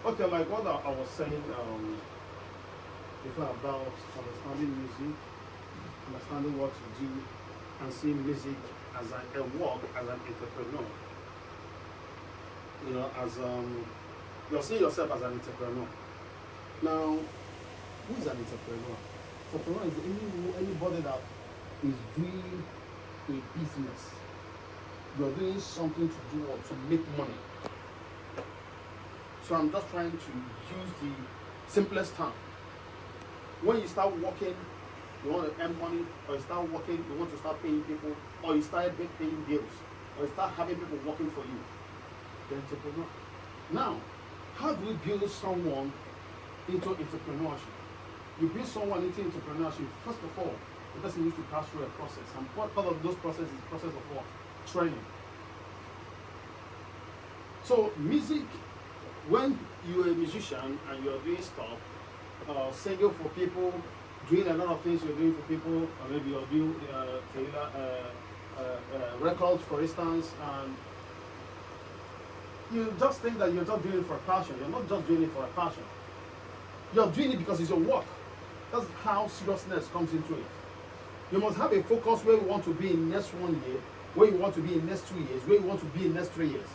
Okay, like what I was saying before about understanding music, understanding what to do, and seeing music as a work, as an entrepreneur. As you're seeing yourself as an entrepreneur. Now, who is an entrepreneur? Entrepreneur is anybody that is doing a business. You're doing something to do or to make money. So I'm just trying to use the simplest term. When you start working, you want to earn money, or you start working, you want to start paying people, or you start paying bills, or you start having people working for you. The entrepreneur. Now, how do we build someone into entrepreneurship? You build someone into entrepreneurship, first of all, the person needs to pass through a process. And part of those processes is the process of what? Training. So music, when you're a musician and you're doing stuff, singing for people, doing a lot of things you're doing for people, or maybe you're doing records, for instance, and you just think that you're just doing it for a passion. You're not just doing it for a passion. You're doing it because it's your work. That's how seriousness comes into it. You must have a focus where you want to be in next 1 year, where you want to be in next 2 years, where you want to be in next 3 years.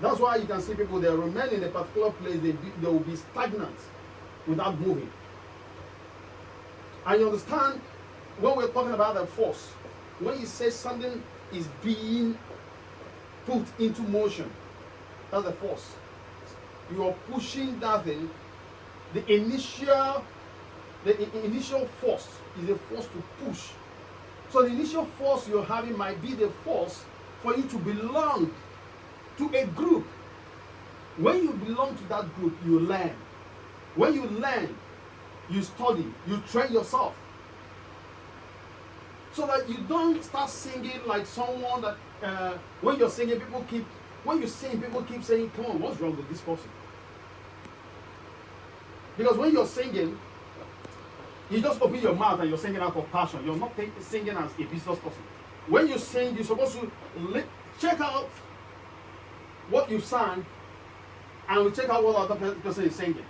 That's why you can see people, they remain in a particular place, they will be stagnant without moving. And you understand, when we're talking about a force, when you say something is being put into motion, that's a force. You are pushing that thing. The initial force is a force to push. So the initial force you're having might be the force for you to belong to a group. When you belong to that group, you learn. When you learn, you study, you train yourself. So that you don't start singing like someone that when you're singing, people keep saying, come on, what's wrong with this person? Because when you're singing, you just open your mouth and you're singing out of passion. You're not singing as a business person. When you sing, you're supposed to check out what you sang and we check out what other person is singing.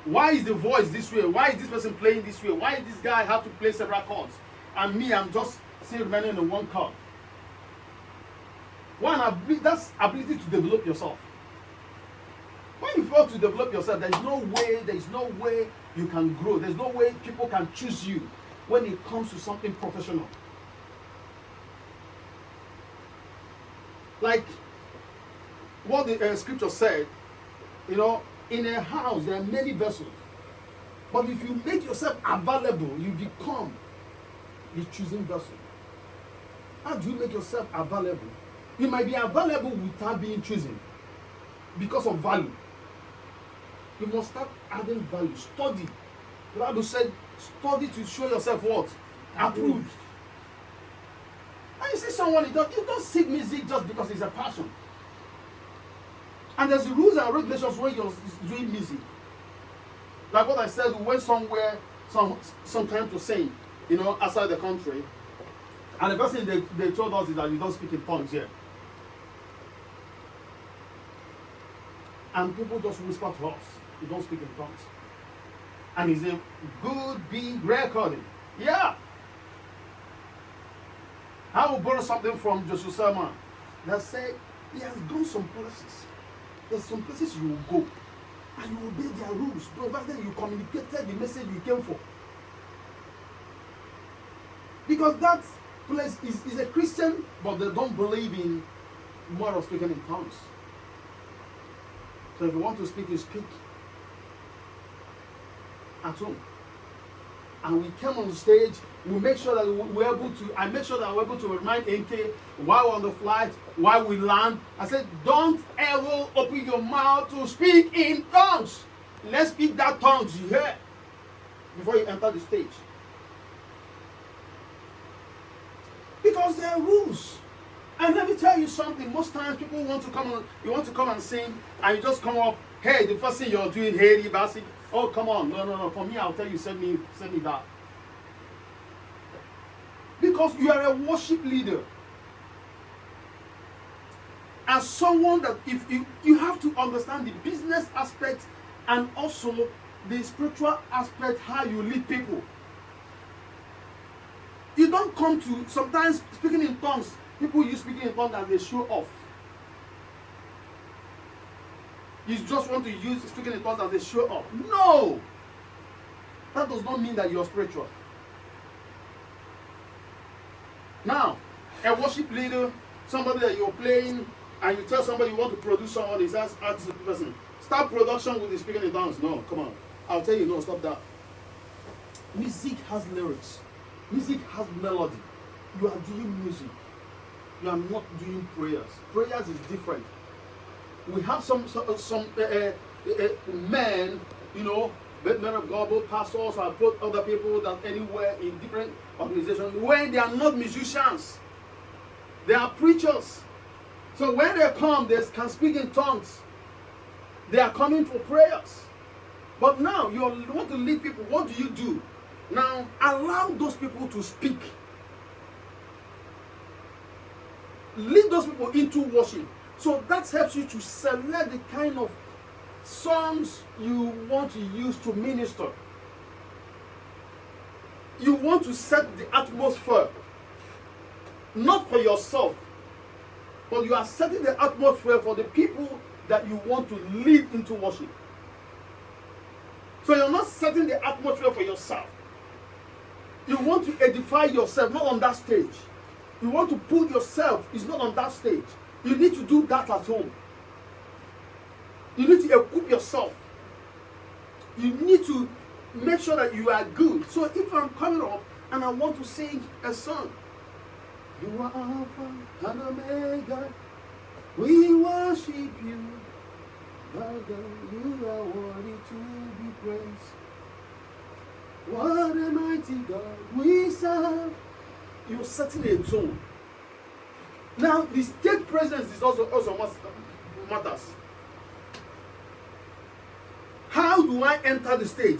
Why is the voice this way? Why is this person playing this way? Why does this guy have to play several chords? And me, I'm just still remaining in one chord. That's ability to develop yourself. When you fail to develop yourself, there is no way you can grow. There's no way people can choose you when it comes to something professional. Like what the scripture said, in a house there are many vessels. But if you make yourself available, you become the choosing vessel. How do you make yourself available? You might be available without being chosen because of value. You must start adding value. Study. The Bible said, study to show yourself what? Approved. And you see someone, you don't seek music just because it's a passion. And there's the rules and regulations when you're doing music. Like what I said, we went somewhere, sometime to sing, outside the country. And the first thing they told us is that you don't speak in tongues here. And people just whisper to us, you don't speak in tongues. And it's a good big recording. Yeah. I will borrow something from Joshua Selman that said he has gone some places. There's some places you will go and you obey their rules, provided you communicated the message you came for. Because that place is a Christian, but they don't believe in more of speaking in tongues. So if you want to speak, you speak at home. And we came on the stage, we make sure that I make sure that we're able to remind NK while we're on the flight, while we land. I said, don't ever open your mouth to speak in tongues. Let's speak that tongues you hear before you enter the stage. Because there are rules. And let me tell you something, most times people you want to come and sing, and you just come up, hey, the first thing you're doing, hey, basic. Oh, come on, no. For me, I'll tell you, send me that. Because you are a worship leader. as someone that if you have to understand the business aspect and also the spiritual aspect, how you lead people. You don't come to, sometimes speaking in tongues, people use speaking in tongues as they show off. You just want to use speaking in tongues as they show off. No! That does not mean that you're spiritual. Now, a worship leader, somebody that you're playing, and you tell somebody you want to produce someone, he says, ask the person, start production with the speaking in tongues. No, come on. I'll tell you, no, stop that. Music has lyrics. Music has melody. You are doing music. You are not doing prayers. Prayers is different. We have some men, you know, men of God, both pastors or both other people that anywhere in different organizations, where they are not musicians. They are preachers. So when they come, they can speak in tongues. They are coming for prayers. But now you want to lead people. What do you do? Now allow those people to speak. Lead those people into worship. So that helps you to select the kind of songs you want to use to minister. You want to set the atmosphere, not for yourself, but you are setting the atmosphere for the people that you want to lead into worship. So you're not setting the atmosphere for yourself. You want to edify yourself, not on that stage. You want to put yourself, it's not on that stage. You need to do that at home. You need to equip yourself. You need to make sure that you are good. So if I'm coming up and I want to sing a song, you are Alpha and Omega, we worship you, my God, you are worthy to be praised. What a mighty God we serve. You're setting a tone. Now, the stage presence is also matters. How do I enter the stage?